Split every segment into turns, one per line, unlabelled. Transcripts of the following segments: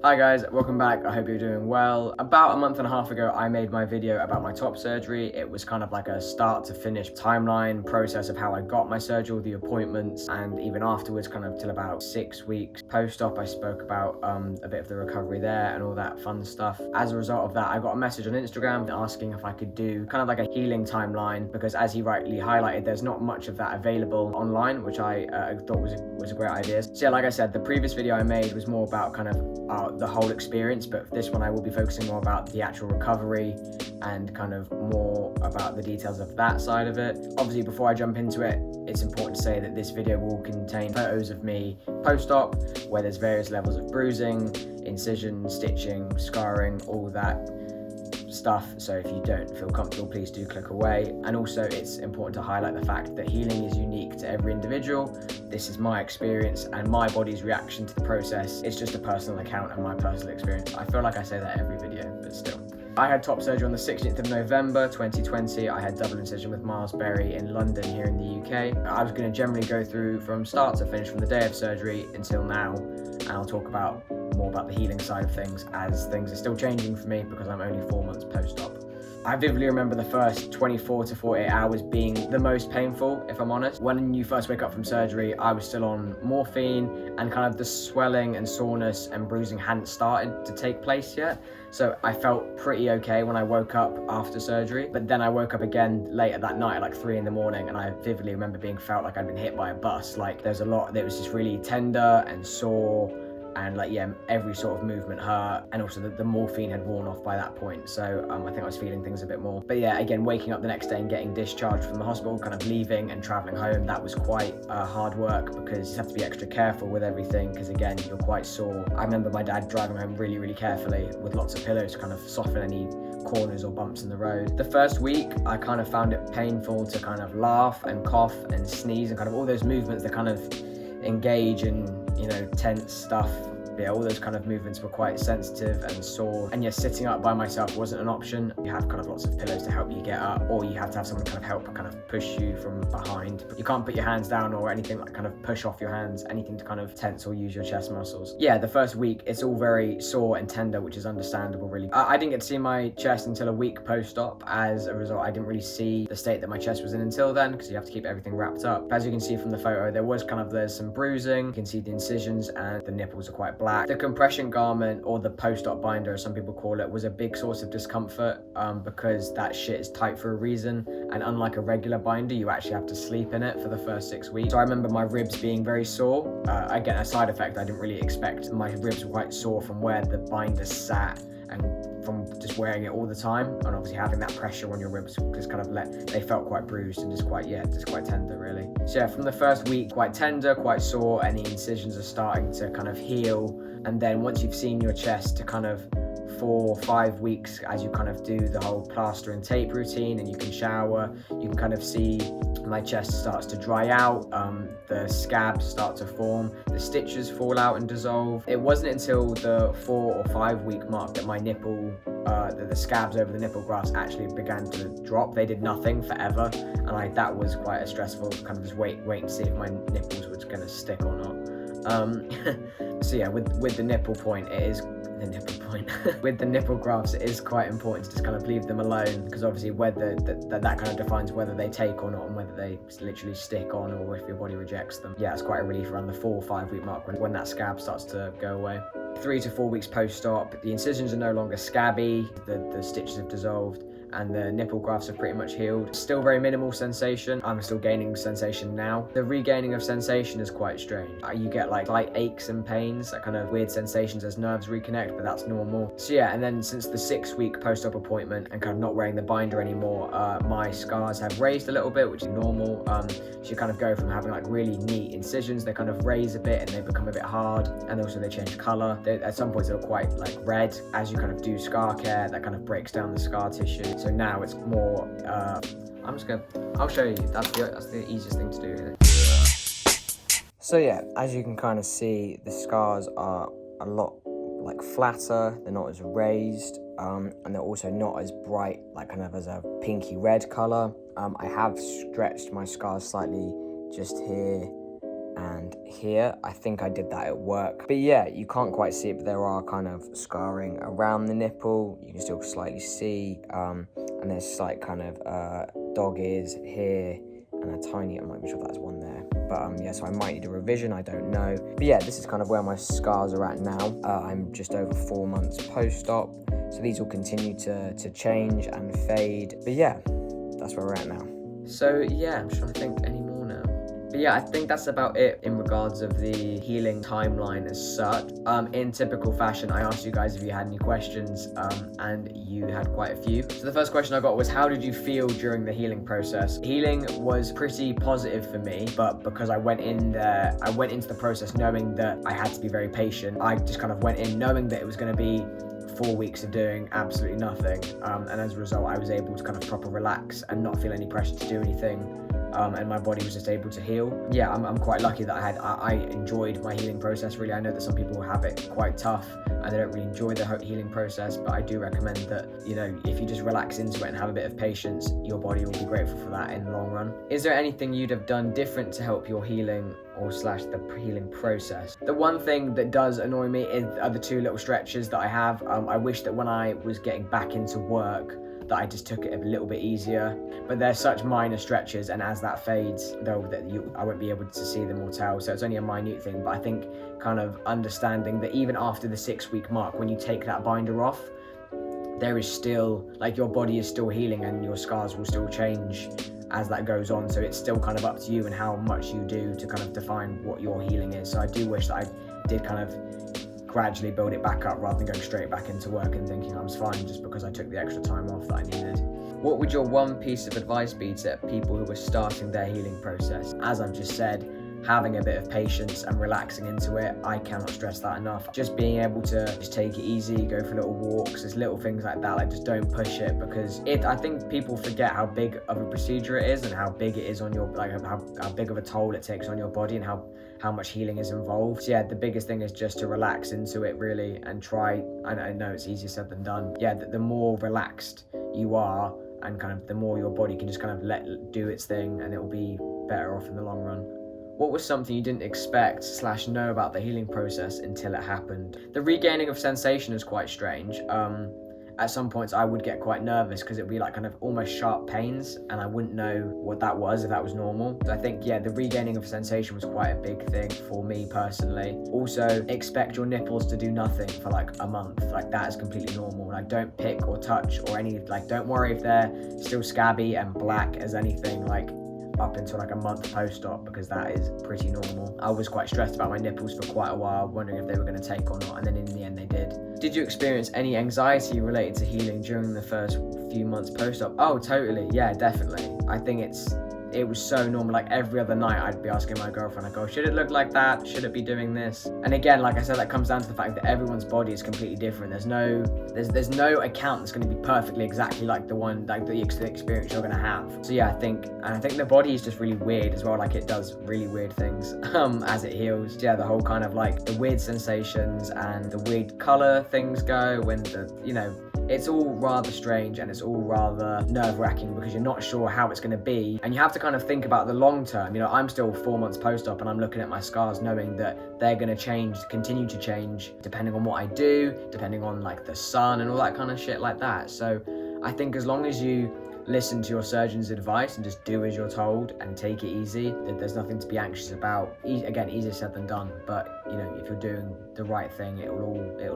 Hi guys, welcome back. I hope you're doing well. About a month and a half ago, I made my video about my top surgery. It was kind of like a start to finish timeline process of how I got my surgery, all the appointments, and even afterwards, kind of till about 6 weeks post-op, I spoke about a bit of the recovery there and all that fun stuff. As a result of that, I got a message on Instagram asking if I could do kind of like a healing timeline, because as he rightly highlighted, there's not much of that available online, which I thought was a great idea. So yeah, like I said, the previous video I made was more about kind of the whole experience, but this one I will be focusing more about the actual recovery and kind of more about the details of that side of it. Obviously, before I jump into it, it's important to say that this video will contain photos of me post-op, where there's various levels of bruising, incision, stitching, scarring, all that stuff. So if you don't feel comfortable, please do click away. And also, it's important to highlight the fact that healing is unique to every individual. This is my experience and my body's reaction to the process. It's just a personal account and my personal experience. I feel like I say that every video, but still. I had top surgery on the 16th of November 2020. I had double incision with Miles Berry in London here in the UK. I was going to generally go through from start to finish, from the day of surgery until now, and I'll talk about more about the healing side of things, as things are still changing for me because I'm only 4 months post-op. I vividly remember the first 24 to 48 hours being the most painful, if I'm honest. When you first wake up from surgery, I was still on morphine, and kind of the swelling and soreness and bruising hadn't started to take place yet. So I felt pretty okay when I woke up after surgery, but then I woke up again later that night at like 3 in the morning, and I vividly remember felt like I'd been hit by a bus. Like there's a lot that was just really tender and sore, and like, yeah, every sort of movement hurt, and also the morphine had worn off by that point, so I think I was feeling things a bit more. But yeah, again, waking up the next day and getting discharged from the hospital, kind of leaving and traveling home, that was quite hard work, because you have to be extra careful with everything, because again, you're quite sore. I remember my dad driving home really, really carefully with lots of pillows to kind of soften any corners or bumps in the road. The first week, I kind of found it painful to kind of laugh and cough and sneeze, and kind of all those movements that kind of engage in, you know, tense stuff. Yeah, all those kind of movements were quite sensitive and sore. And yeah, sitting up by myself wasn't an option. You have kind of lots of pillows to help you get up, or you have to have someone kind of help kind of push you from behind. You can't put your hands down or anything, like kind of push off your hands, anything to kind of tense or use your chest muscles. Yeah, the first week, it's all very sore and tender, which is understandable, really. I didn't get to see my chest until a week post-op. As a result, I didn't really see the state that my chest was in until then, because you have to keep everything wrapped up. As you can see from the photo, there's some bruising. You can see the incisions, and the nipples are quite black. The compression garment, or the post-op binder as some people call it, was a big source of discomfort, because that shit is tight for a reason, and unlike a regular binder, you actually have to sleep in it for the first 6 weeks. So I remember my ribs being very sore. Again, a side effect I didn't really expect. My ribs were quite sore from where the binder sat, and from just wearing it all the time, and obviously having that pressure on your ribs just kind of they felt quite bruised and just quite tender, really. So yeah, from the first week, quite tender, quite sore, and the incisions are starting to kind of heal. And then once you've seen your chest, to kind of 4 or 5 weeks, as you kind of do the whole plaster and tape routine and you can shower, you can kind of see my chest starts to dry out, the scabs start to form, the stitches fall out and dissolve. It wasn't until the 4 or 5 week mark that my nipple, the scabs over the nipple grafts actually began to drop. They did nothing forever, and that was quite a stressful kind of just wait to see if my nipples were going to stick or not. So yeah, with the nipple point, it is the nipple point. With the nipple grafts, it is quite important to just kind of leave them alone, because obviously whether that kind of defines whether they take or not, and whether they literally stick on, or if your body rejects them. Yeah, it's quite a relief around the 4 or 5 week mark when that scab starts to go away. 3 to 4 weeks post-op, the incisions are no longer scabby, the stitches have dissolved, and the nipple grafts are pretty much healed. Still very minimal sensation. I'm still gaining sensation now. The regaining of sensation is quite strange. You get like slight aches and pains, that kind of weird sensations as nerves reconnect, but that's normal. So yeah, and then since the 6 week post-op appointment and kind of not wearing the binder anymore, my scars have raised a little bit, which is normal. So you kind of go from having like really neat incisions, they kind of raise a bit and they become a bit hard, and also they change color. At some points they were quite like red. As you kind of do scar care, that kind of breaks down the scar tissue. So now it's more, I'll show you, that's the easiest thing to do here. So yeah, as you can kind of see, the scars are a lot like flatter, they're not as raised, and they're also not as bright, like kind of as a pinky red color. I have stretched my scars slightly just here and here. I think I did that at work. But yeah, you can't quite see it, but there are kind of scarring around the nipple. You can still slightly see, and there's slight kind of dog ears here, and a tiny, I'm not even sure if that's one there. But yeah, so I might need a revision, I don't know. But yeah, this is kind of where my scars are at now. I'm just over 4 months post-op, so these will continue to change and fade. But yeah, that's where we're at now. So yeah, I'm trying to think any more now. But yeah, I think that's about it in regards of the healing timeline as such. In typical fashion, I asked you guys if you had any questions, and you had quite a few. So the first question I got was, how did you feel during the healing process? Healing was pretty positive for me, but because I went into the process knowing that I had to be very patient. I just kind of went in knowing that it was going to be 4 weeks of doing absolutely nothing, and as a result I was able to kind of proper relax and not feel any pressure to do anything, and my body was just able to heal. Yeah, I'm quite lucky that I enjoyed my healing process. Really, I know that some people have it quite tough and they don't really enjoy the healing process, but I do recommend that, you know, if you just relax into it and have a bit of patience, your body will be grateful for that in the long run. Is there anything you'd have done different to help your healing or slash the healing process? The one thing that does annoy me are the 2 little stretches that I have. I wish that when I was getting back into work that I just took it a little bit easier, but they're such minor stretches, and as that fades, though, I won't be able to see them or tell, so it's only a minute thing. But I think kind of understanding that even after the 6-week mark, when you take that binder off, there is still, like, your body is still healing and your scars will still change as that goes on, so it's still kind of up to you and how much you do to kind of define what your healing is. So I do wish that I did kind of gradually build it back up rather than going straight back into work and thinking I was fine just because I took the extra time off that I needed. What would your one piece of advice be to people who are starting their healing process? As I've just said, having a bit of patience and relaxing into it. I cannot stress that enough. Just being able to just take it easy, go for little walks, there's little things like that, like just don't push it, because I think people forget how big of a procedure it is and how big it is on your, like how big of a toll it takes on your body and how much healing is involved. So yeah, the biggest thing is just to relax into it really and try. I know it's easier said than done. Yeah, the more relaxed you are and kind of the more your body can just kind of let do its thing, and it will be better off in the long run. What was something you didn't expect / know about the healing process until it happened? The regaining of sensation is quite strange. At some points I would get quite nervous because it would be like kind of almost sharp pains, and I wouldn't know what that was, if that was normal. So I think, yeah, the regaining of sensation was quite a big thing for me personally. Also, expect your nipples to do nothing for like a month. Like, that is completely normal. Like, don't pick or touch or any, like, don't worry if they're still scabby and black as anything, like, up until like a month post-op, because that is pretty normal. I was quite stressed about my nipples for quite a while, wondering if they were going to take or not, and then in the end they did. Did you experience any anxiety related to healing during the first few months post-op? Oh, totally. Yeah, definitely. I think it was so normal. Like, every other night I'd be asking my girlfriend, I go, should it look like that? Should it be doing this? And again, like I said, that comes down to the fact that everyone's body is completely different. There's no account that's going to be perfectly exactly like the one, like the experience you're going to have. So yeah, I think the body is just really weird as well. Like, it does really weird things as it heals. Yeah, the whole kind of like the weird sensations and the weird color things go when it's all rather strange, and it's all rather nerve-wracking because you're not sure how it's going to be, and you have to kind of think about the long term. You know, I'm still 4 months post-op, and I'm looking at my scars knowing that they're going to change, continue to change, depending on what I do, depending on like the sun and all that kind of shit like that. So I think as long as you listen to your surgeon's advice and just do as you're told and take it easy, there's nothing to be anxious about. Again, easier said than done, but you know, if you're doing the right thing, it will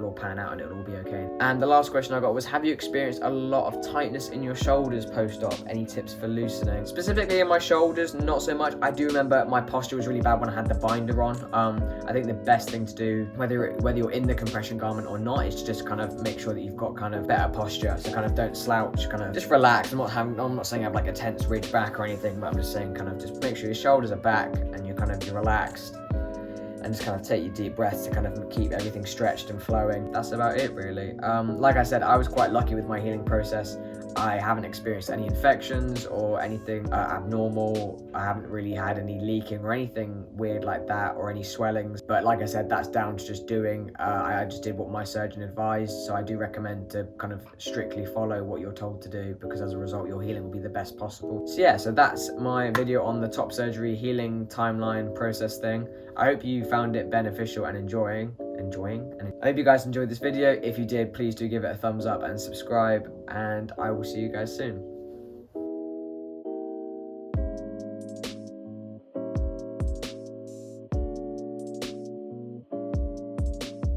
all pan out and it'll all be okay. And the last question I got was, have you experienced a lot of tightness in your shoulders post-op? Any tips for loosening? Specifically in my shoulders, not so much. I do remember my posture was really bad when I had the binder on. I think the best thing to do, whether you're in the compression garment or not, is to just kind of make sure that you've got kind of better posture. So kind of don't slouch, kind of just relax. I'm not saying have like a tense ridge back or anything, but I'm just saying kind of just make sure your shoulders are back and you're relaxed, and just kind of take your deep breaths to kind of keep everything stretched and flowing. That's about it really. Like I said, I was quite lucky with my healing process. I haven't experienced any infections or anything abnormal. I haven't really had any leaking or anything weird like that, or any swellings. But like I said, that's down to just doing. I just did what my surgeon advised, so I do recommend to kind of strictly follow what you're told to do, because as a result, your healing will be the best possible. So yeah, so that's my video on the top surgery healing timeline process thing. I hope you found it beneficial and enjoying, and I hope you guys enjoyed this video. If you did, please do give it a thumbs up and subscribe, and I will see you guys soon.